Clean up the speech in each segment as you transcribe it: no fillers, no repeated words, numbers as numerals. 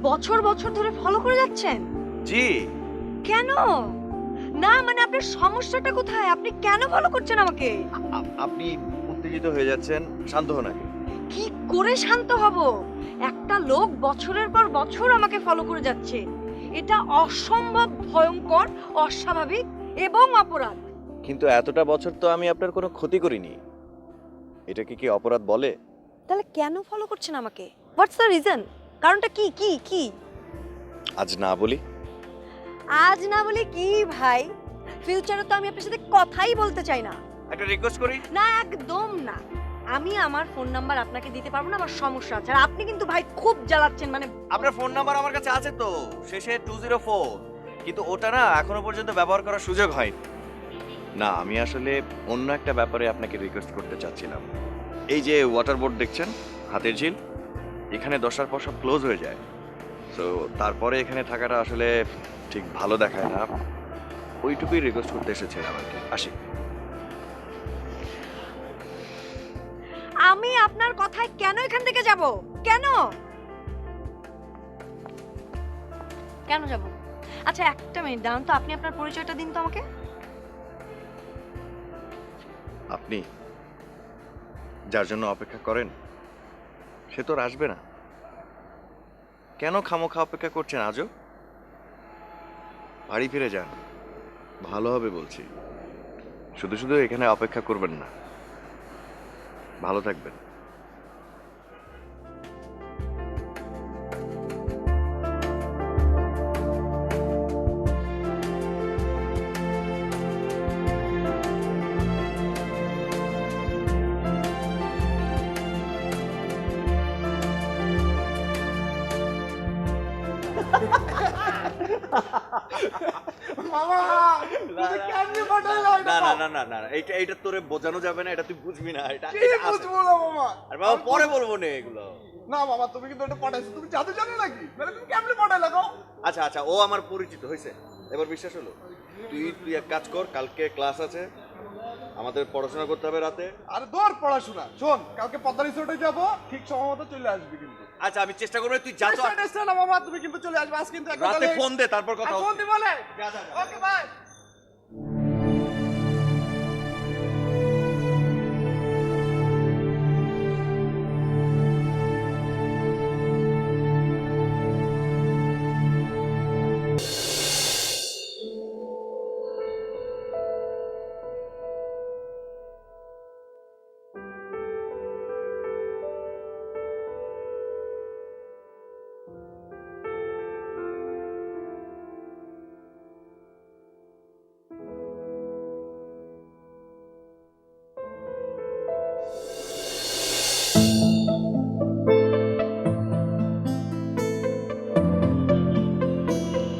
বছর বছর ধরে ফলো করে যাচ্ছেন? জি। কেন? না মানে আপনার সমস্যাটা কোথায়? আপনি কেন ফলো করছেন আমাকে? আপনি উত্তেজিত হয়ে যাচ্ছেন, শান্ত হন আগে। কি করে শান্ত হব? একটা লোক বছরের পর বছর আমাকে ফলো করে যাচ্ছে। এটা অসম্ভব ভয়ঙ্কর, অস্বাভাবিক এবং অপরাধ। কিন্তু এতটা বছর তো আমি আপনার কোনো ক্ষতি করিনি। এটাকে কি অপরাধ বলে? তাহলে কেন ফলো করছেন আমাকে? What's the reason? কারণটা কি কি কি? আজ না বলি? আজ না বলে কি ভাই? ফিউচারে তো আমি আপনার সাথে কথাই বলতে চাই না। একটা রিকোয়েস্ট করি? না একদম না। আমি আমার ফোন নাম্বার আপনাকে দিতে পারবো না, আমার সমস্যা আছে। আর আপনি কিন্তু ভাই খুব জ্বালাচ্ছেন মানে। আপনার ফোন নাম্বার আমার কাছে আছে তো, শেষে 204, কিন্তু ওটা না এখনো পর্যন্ত ব্যবহার করার সুযোগ হয়নি। না, আমি আসলে অন্য একটা ব্যাপারে আপনাকে রিকোয়েস্ট করতে চাচ্ছিলাম। এই যে ওয়াটার বোর্ড দেখছেন, হাতের ঝিল, এখানে 10টার পর সব ক্লোজ হয়ে যায়। সো তারপরে এখানে থাকাটা আসলে ঠিক ভালো দেখায় না। ওইটুকুই রিকোয়েস্ট করতে এসেছিলাম আর কি। আসি। আমি আপনার কথায় কেন এখান থেকে যাব? কেন? কেন যাব? আচ্ছা একটা মিনিট দাঁড়ান তো, আপনি আপনার পরিচয়টা দিন তো আমাকে। আপনি যার জন্য অপেক্ষা করেন সে তো আর আসবে না। কেন খামোখা অপেক্ষা করছেন আজও? বাড়ি ফিরে যান, ভালো হবে বলছি। শুধু শুধু এখানে অপেক্ষা করবেন না। ভালো থাকবেন। মামা তুই কেমনে পাঠাইলা না না না না না, এইটা তোরে বোঝানো যাবে না, এটা তুই বুঝবি না। এটা কি এটা আছে। বুঝবো না মামা? আর বাবা পরে বলবো না এগুলো। না মামা তুমি কিন্তু এটা পাঠাইছো, তুমি জাদু জানো নাকি? মানে তুমি কেমনে পাঠাইলা গো? আচ্ছা আচ্ছা, ও আমার পরিচিত হয়েছে, এবার বিশ্বাস হলো। তুই এক কাজ কর, কালকে ক্লাস আছে, আমাদের পড়াশোনা করতে হবে রাতে। আরে দূর পড়াশোনা, শোন কালকে পদ্মা রিসোর্টে যাবো, ঠিক সময় মতো চলে আসবি কিন্তু। আচ্ছা আমি চেষ্টা করবো, তুই যা তো। চেষ্টা না মামা, তুমি কিন্তু চলে আসবে আজ কিন্তু একবার রাতে ফোন দে, তারপর কথা ফোন হবে। দি বলে। যা, যা, যা। Okay bye.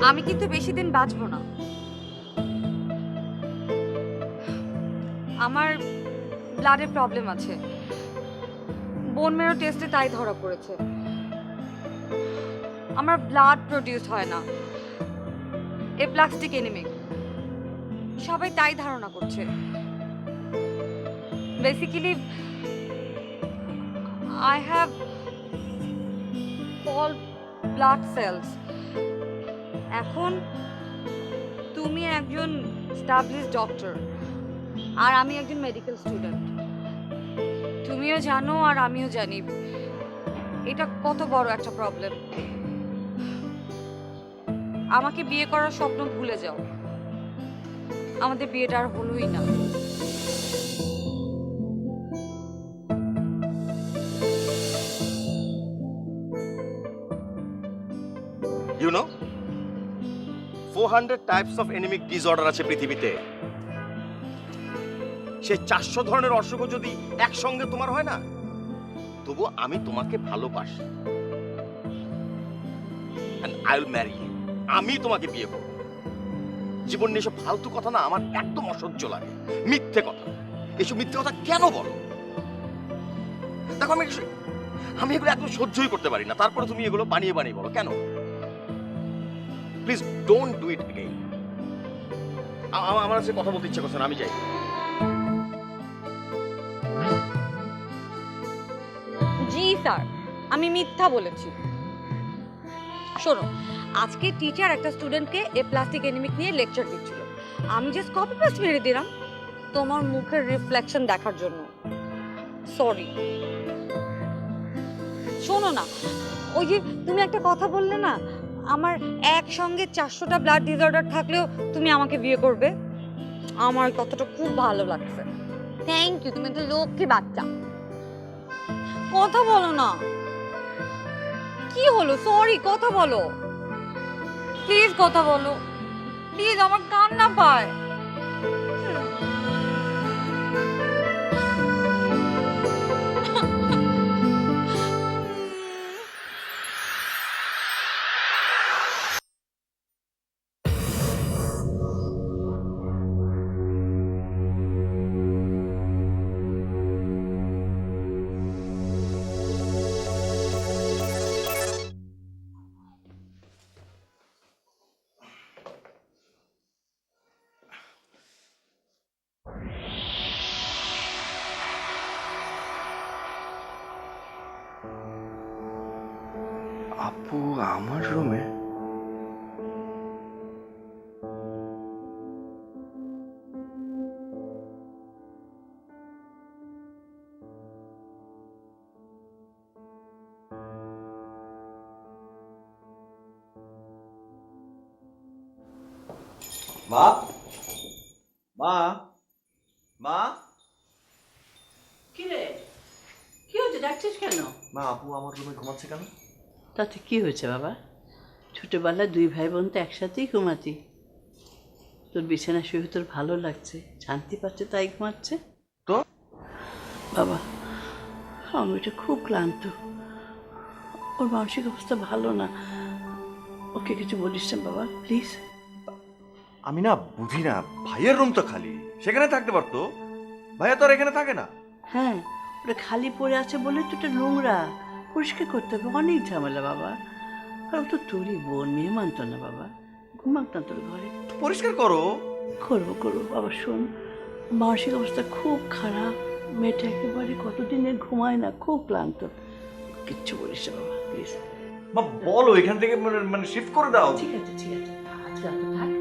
আমি কিন্তু বেশি দিন বাঁচবো না। আমার ব্লাডের প্রবলেম আছে, বোন মেরো টেস্টে তাই ধরা পড়েছে। আমার ব্লাড প্রডিউস হয় না, এপ্লাস্টিক এনিমিক, সবাই তাই ধারণা করছে। Basically I have all blood cells. এখন তুমি একজন এস্টাবলিশড ডক্টর আর আমি একজন মেডিকেল স্টুডেন্ট। তুমিও জানো আর আমিও জানি এটা কত বড় একটা প্রবলেম। আমাকে বিয়ে করার স্বপ্ন ভুলে যাও, আমাদের বিয়েটা আর হলোই না। You know, 400 types of anaemic disorder আছে পৃথিবীতে। সেই 400 ধরনের অসুখও যদি একসঙ্গে তোমার হয় না, তবু আমি তোমাকে ভালোবাসি। And I'll marry you. আমি তোমাকে বিয়ে করব। জীবন নিয়ে এসব ফালতু কথা না আমার একদম অসহ্য লাগে। মিথ্যে কথা, এসব মিথ্যে কথা কেন বলো? দেখো আমি এগুলো একদম সহ্যই করতে পারি না, তারপরে তুমি এগুলো বানিয়ে বানিয়ে বলো কেন? Please don't do it again. আমার সাথে কথা বলতে ইচ্ছে করছে না, আমি যাই। জি স্যার, আমি মিথ্যা বলেছি। শোনো, আজকে টিচার একটা স্টুডেন্টকে প্লাস্টিক এনিমিক নিয়ে লেকচার দিচ্ছিল। আমি জাস্ট কপি পেস্ট মেরে দিলাম তোমার মুখের রিফ্লেকশন দেখার জন্য। সরি। শোনো না, ওই যে তুমি একটা কথা বললে না, আমার একসঙ্গে 400টা ব্লাড ডিসঅর্ডার থাকলেও তুমি আমাকে বিয়ে করবে, আমার কথাটা খুব ভালো লাগছে। থ্যাংক ইউ, তুমি তো লক্ষ্মী বাচ্চা। কথা বলো না। কি হলো? সরি, কথা বলো প্লিজ, কথা বলো প্লিজ, আমার কান্না পায়। আপু আমার রুমে? মা, মা, মা, কি রে, কি হয়েছে, ডাকছিস কেন? মা আপু আমার রুমে ঘুমাচ্ছে কেন? তাতে কি হয়েছে বাবা? ছোটবেলায় দুই ভাই বোন তো একসাথেই ঘুমাতি। তোর বিছানা শুয়ে তোর ভালো লাগছে, শান্তি পাচ্ছে, তাই ঘুমাচ্ছে। তো বাবা, আমি এটা খুব ক্লান্ত, ওর মানসিক অবস্থা ভালো না, ওকে কিছু বলিস না বাবা প্লিজ। আমি না বুঝি না, ভাইয়ের রুম তো খালি, সেখানে থাকতে পারতো। ভাইয়া তো আর এখানে থাকে না। হ্যাঁ, ওটা খালি পড়ে আছে বলে তো ওটা নোংরা, পরিষ্কার করতে হবে, অনেক ঝামেলা বাবা। আর ও তো তোরই বোন, মেয়ে মানত না বাবা, ঘুমাক না তোর ঘরে। পরিষ্কার করো। করবো করবো বাবা, শোন, মানসিক অবস্থা খুব খারাপ, মেয়েটা একেবারে কতদিনের ঘুমায় না, খুব ক্লান্ত, কিচ্ছু বলিস না বাবা প্লিজ। মা বলো এখান থেকে মানে শিফট করে দাও। ঠিক আছে ঠিক আছে, আজকে রাতে থাক,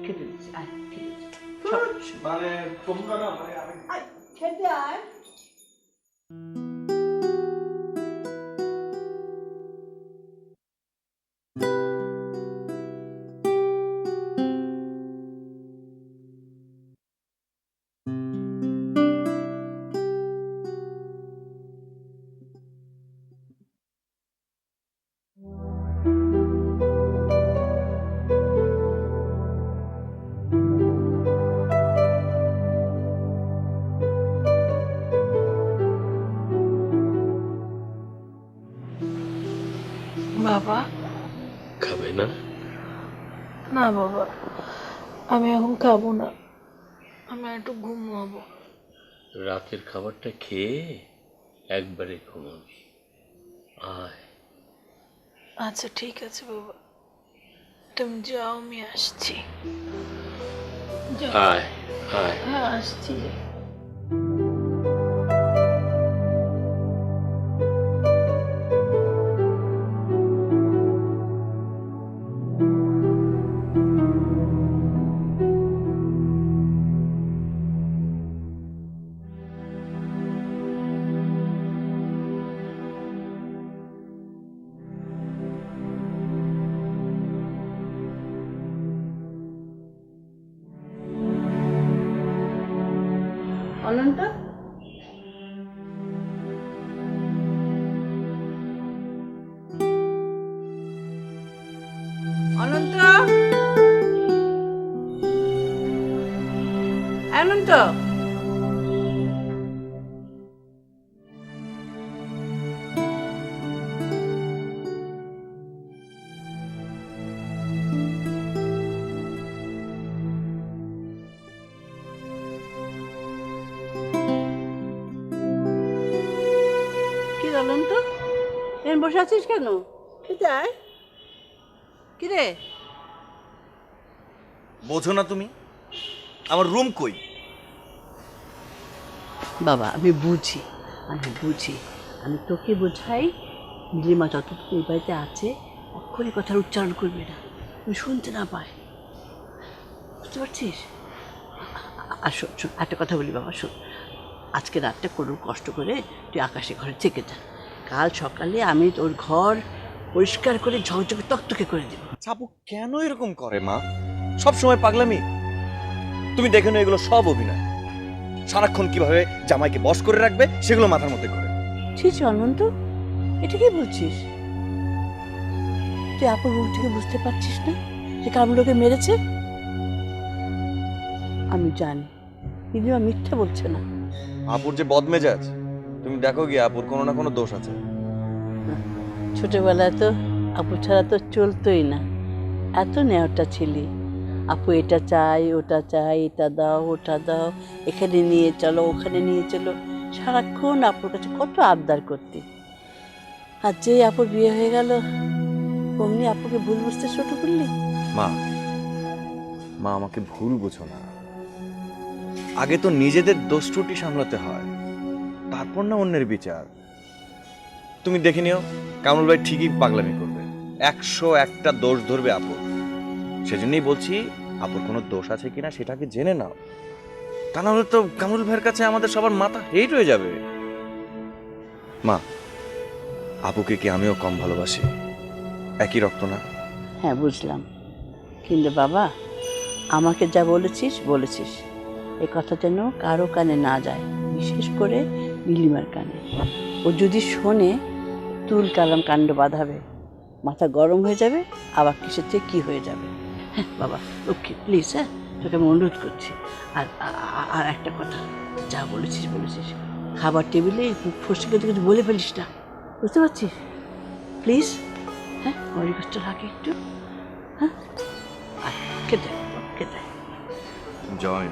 খেতে দিচ্ছি, আয় খেতে দিচ্ছি, মানে তোমরা না মানে আমি আয় খেতে আয়। বাবা, খাবে না? না বাবা, আমি এখন খাবো না, আমি একটু ঘুমাবো। রাতের খাবারটা খেয়ে একবারে ঘুমাবি। আয়। আচ্ছা ঠিক আছে বাবা, তুমি যাও, আমি আসছি। যাও। আয় আয়। হ্যাঁ আসছি। অনন্ত, অনন্ত, অনন্ত, কি অনন্ত, এখানে বসে আছিস কেন? খেতে আয়। কি রে? বোঝো না তুমি? আমার রুম কই? বাবা আমি বুঝি, আমি তোকে বোঝাই, নীলিমা যতটুকু এই বাড়িতে আছে অক্ষরে কথার উচ্চারণ করবি না, তুমি শুনতে না পায়, বুঝতে পারছিস? আর শোন শোন, একটা কথা বলি বাবা, শোন, আজকে রাতটা কোনো কষ্ট করে তুই আকাশে ঘরে থেকে যা, কাল সকালে আমি তোর ঘর পরিষ্কার করে ঝকঝকে তকতকে করে দেবো। আপু কেন এরকম করে মা? সব সময় পাগলামি। তুমি দেখে না এগুলো সব অভিনয়। সারাক্ষণ কিভাবে জামাইকে বশ করে রাখবে সেগুলো মাথার মধ্যে করে। ছি ছি অনন্ত, এটা কি বলছিস? তুই আপুর মুখ থেকে বুঝতে পারছিস না যে কামড়োকে মেরেছে? আমি জানি নীলিমা মিথ্যা বলছে না। আপুর যে বদমেজাজ, তুমি দেখো গিয়ে আপুর কোনো না কোনো দোষ আছে। ছোটবেলায় তো আপু ছাড়া তো চলতোই না, এত নেওয়াটা ছিলি। আপু এটা চাই, ওটা চাই, এটা দাও, ওটা দাও, এখানে নিয়ে চলো, ওখানে নিয়ে চলো, সারাক্ষণ আপুর কাছে কত আবদার করতি। আর যে আপুর বিয়ে হয়ে গেল অমনি আপুকে ভুল বুঝতে শুরু করলি। মা, মা আমাকে ভুল বুঝো না। আগে তো নিজেদের দোষ ত্রুটি সামলাতে হয়, তারপর না অন্যের বিচার। তুমি দেখে নিও, কামরুল ভাই ঠিকই পাগলামি করবে, 101টা দোষ ধরবে আপুর। সেজন্যই বলছি আপুর কোনো দোষ আছে কিনা সেটাকে জেনে নাও, তা নাহলে তো কামরুল ভাইয়ের কাছে আমাদের সবার মাথা হেট হয়ে যাবে। মা, আপুকে কি আমিও কম ভালোবাসি? একই রক্ত না? হ্যাঁ বুঝলাম, কিন্তু বাবা আমাকে যা বলেছিস বলেছিস, এ কথা যেন কারো কানে না যায়, বিশেষ করে নীলিমার কানে। ও যদি শোনে তুল কালাম কাণ্ড বাঁধাবে, মাথা গরম হয়ে যাবে, আবার কিসের থেকে কী হয়ে যাবে। হ্যাঁ বাবা ওকে প্লিজ, হ্যাঁ তোকে আমি অনুরোধ করছি। আর আর একটা কথা, যা বলেছিস বলেছিস, খাবার টেবিলে ফসকে কিছু বলে ফেলিস না, বুঝতে পারছিস? প্লিজ, হ্যাঁ আমার রিকোয়েস্টটা রাখে একটু, হ্যাঁ খেতে খেতে। জয়।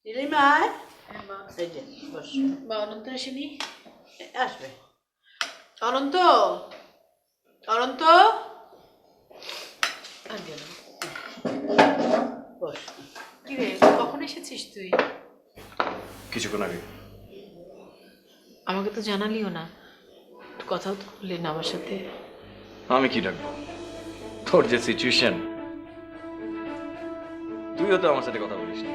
নীলিমা, এই যে বস। বা অনন্ত আসেনি? আসবে। অনন্ত, অনন্ত, আর গেল। বস। কি রে, কখন এসেছিস তুই? কিছুক্ষণ আগে। আমাকে তো জানালিও না, একটু কথাও তো বললি না আমার সাথে। আমি কি ডাকবো? তোর যে সিচুয়েশন, তুইও তো আমার সাথে কথা বলিস না।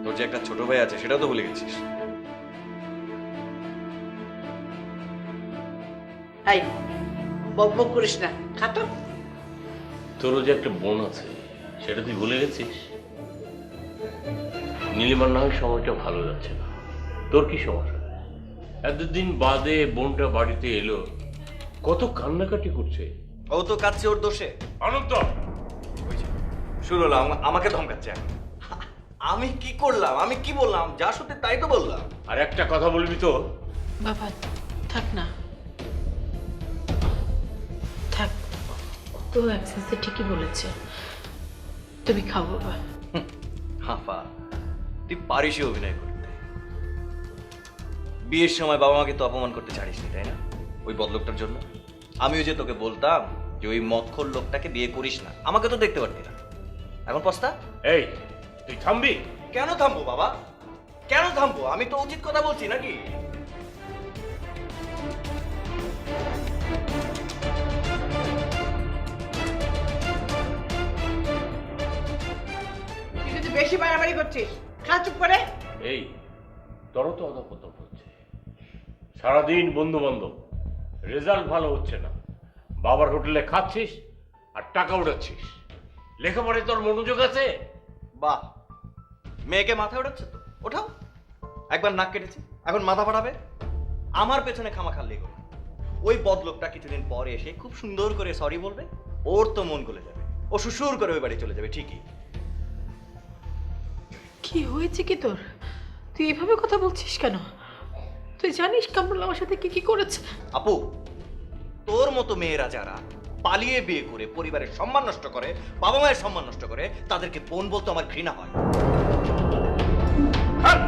তোর যে একটা ছোট ভাই আছে সেটাও তো ভুলে গেছিস। এই বক বক করিস না, খাতো। তোরও যে একটা বোন আছে সেটা তুই ভুলে গেছিস? নীলিমার না হয় সময়টা ভালো যাচ্ছে না, তোর কি সমস্যা? এতদিন বাদে বোনটা বাড়িতে এলো, কত কান্নাকাটি করছে। ও তো কাঁদছে ওর দোষে। অনন্ত, শুরু হলো আমাকে ধমকাচ্ছে এখন। আমি কি করলাম? আমি কি বললাম? যা সত্যি তাই তো বললাম। আর একটা কথা বলবি তো? বাবা থাক না, থাক, তো অ্যাক্সেসে ঠিকই বলেছে। তুমি খাও বাবা। হাফা, তুই পারিস অভিনয় করতে। বিয়ের সময় বাবা মাকে তো অপমান করতে ছাড়িসনি, তাই না? ওই বদলোকটার জন্য। আমিও যে তোকে বলতাম যে ওই মক্খর লোকটাকে বিয়ে করিস না, আমাকে তো দেখতে পারতি না। এখন পস্তা। এই তুই থামবি? কেন থামবো বাবা? কেন থামবো? আমি তো উচিত কথা বলছি নাকি? তুই কিন্তু বেশি বাড়াবাড়ি করছিস, খা চুপ করে। এই তোরও তো অধপতন হচ্ছে, সারাদিন বন্ধু বান্ধব, রেজাল্ট ভালো হচ্ছে না, বাবার হোটেলে খাচ্ছিস আর টাকা উড়াচ্ছিস। লেখাপড়ায় তোর মনোযোগ আছে? বাহ, মেয়েকে মাথায় ওঠাচ্ছে তো, ওঠাও। একবার নাক কেটেছে, এখন মাথা ফাটাবে। আমার পেছনে খামাখাল্লি করে। ওই বদলোকটা কিছুদিন পরে এসে খুব সুন্দর করে সরি বলবে, ওর তো মন গলে যাবে, ও শ্বশুর করে ওই বাড়ি চলে যাবে ঠিকই। কি হয়েছে কি তোর? তুই এভাবে কথা বলছিস কেন? তুই জানিস কামরুল আমার সাথে কি কি করেছে? আপু, তোর মতো মেয়েরা যারা পালিয়ে বিয়ে করে পরিবারের সম্মান নষ্ট করে, বাবা মায়ের সম্মান নষ্ট করে, তাদেরকে বোন বলতে আমার ঘৃণা হয়। ছাড়!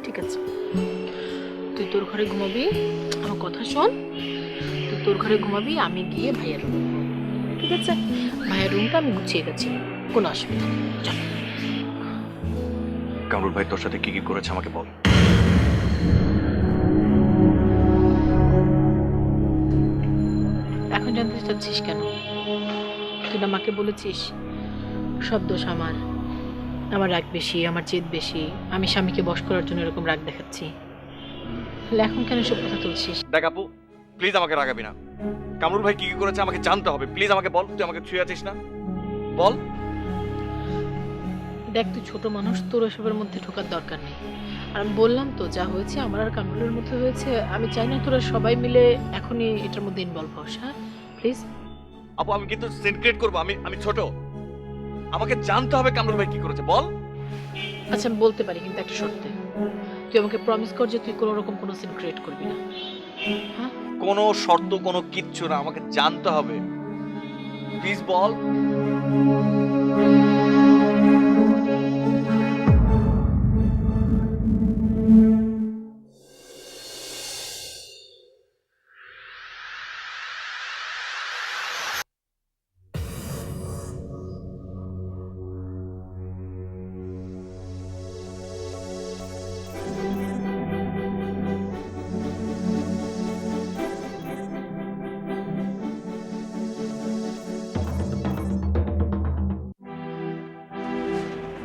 ঠিক আছে, তুই তোর ঘরে ঘুমাবি। আমার কথা শোন, তুই তোর ঘরে ঘুমাবি, আমি গিয়ে ভাইয়ের রুমে ঘুমাবো। ঠিক আছে? ভাইয়ের রুমটা আমি গুছিয়ে গেছি, কোনো অসুবিধা নেই। চল। কামরুল ভাই তোর সাথে কি কি করেছে আমাকে বল। এখন জানতে চাচ্ছিস কেন? তুই না মাকে বলেছিস সব দোষ আমার, আমার রাগ বেশি, আমার জেদ বেশি, আমি স্বামীকে বশ করার জন্য এরকম রাগ দেখাচ্ছি। তাহলে এখন কেন সব কথা তুলছিস? দেখ আপু, প্লিজ আমাকে রাগাবি না। কামরুল ভাই কি কি করেছে আমাকে জানতে হবে। প্লিজ আমাকে বল, তুই আমাকে ছুঁয়ে আছিস না, বল। দেখ, তুই ছোট মানুষ, তোর এসবের মধ্যে ঢোকার দরকার নেই। আর আমি বললাম তো, যা হয়েছে আমার আর কামরুলের মধ্যে হয়েছে। আমি চাই না তোরা সবাই মিলে এখনই এটার মধ্যে ইনভলভ হস। হ্যাঁ প্লিজ। আপু আমি কিন্তু সিনক্রেট করবো, আমি ছোট, আমাকে জানতে হবে কামরুল ভাই কি করেছে, বল। আচ্ছা আমি বলতে পারি, কিন্তু একটা শর্তে। তুই আমাকে প্রমিস কর যে তুই কোনো রকম কোনো সিন ক্রিয়েট করবি না। হ্যাঁ? কোনো শর্ত কোনো কিচ্ছু না, আমাকে জানতে হবে, প্লিজ বল।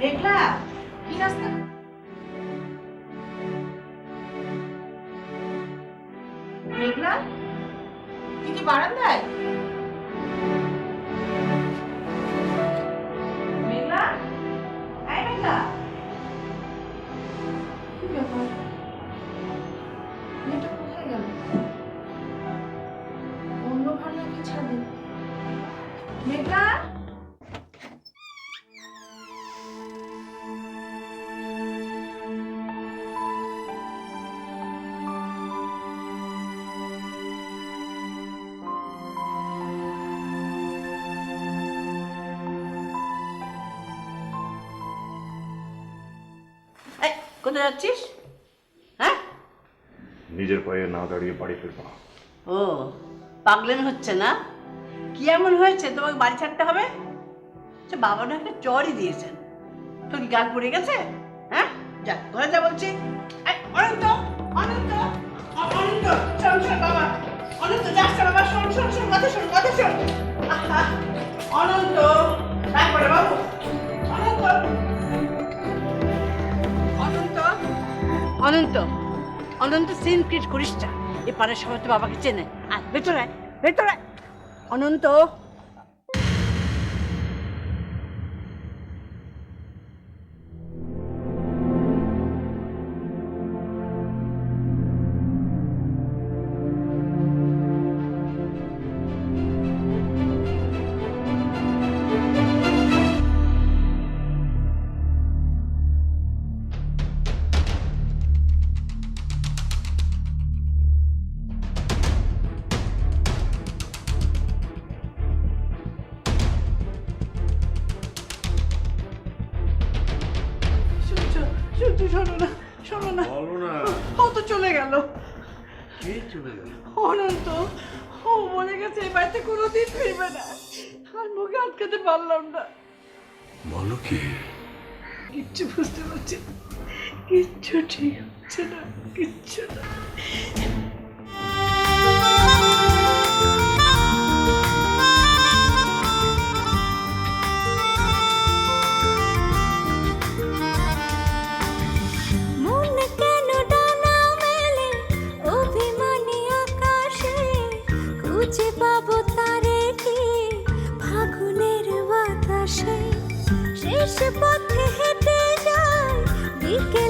মেঘলা, কি নাস্তা? মেঘলা, তুই কি বারান্দায়? মেঘলা, এই মেঘলা, কি ব্যাপার? মেয়েটা কোথায় গেল? অন্য ঘর নাকি ছাদে? মেঘলা, কোথায় যাচ্ছিস? হ্যাঁ, নিজের পায়ে না দাঁড়িয়ে বাড়ি ফিরবো। ও পাগলেন হচ্ছে না? কি এমন হয়েছে তোমাকে বাড়ি ছাড়তে হবে? আচ্ছা, বাবা না একটা চড়ই দিয়েছেন, তোর কি গাল পড়ে গেছে? হ্যাঁ, যা ঘরে যা বলছি। এই, অনন্ত, অনন্ত, অনন্ত, শোন শোন বাবা, অনন্ত যাস না বাবা, শোন শোন শোন, কথা শোন, কথা শোন। আহা, অনন্ত, তারপরে বাবু, অনন্ত, অনন্ত, অনন্ত, অনন্ত সিন ক্রিয়েট করিস না। এ পাড়ার সবাই তো বাবাকে চেনে। আয় ভেতরে, ভেতরে, অনন্ত। চলে গেল। কে চলে গেল? অনন্ত, ও বলে গেছে এই বাড়িতে কোনোদিন ফিরবে না। আর মুখে আটকাতে পারলাম না। বলো কি? কিচ্ছু বুঝতে পারছি না, কিচ্ছু ঠিক হচ্ছে না, কিচ্ছু না। মন কেন ডানা মেলে অভিমানী আকাশে, খুঁজে পাবো তারে কি ফাগুনের বাতাসে। শেষ পথে হেঁটে যায় দিকে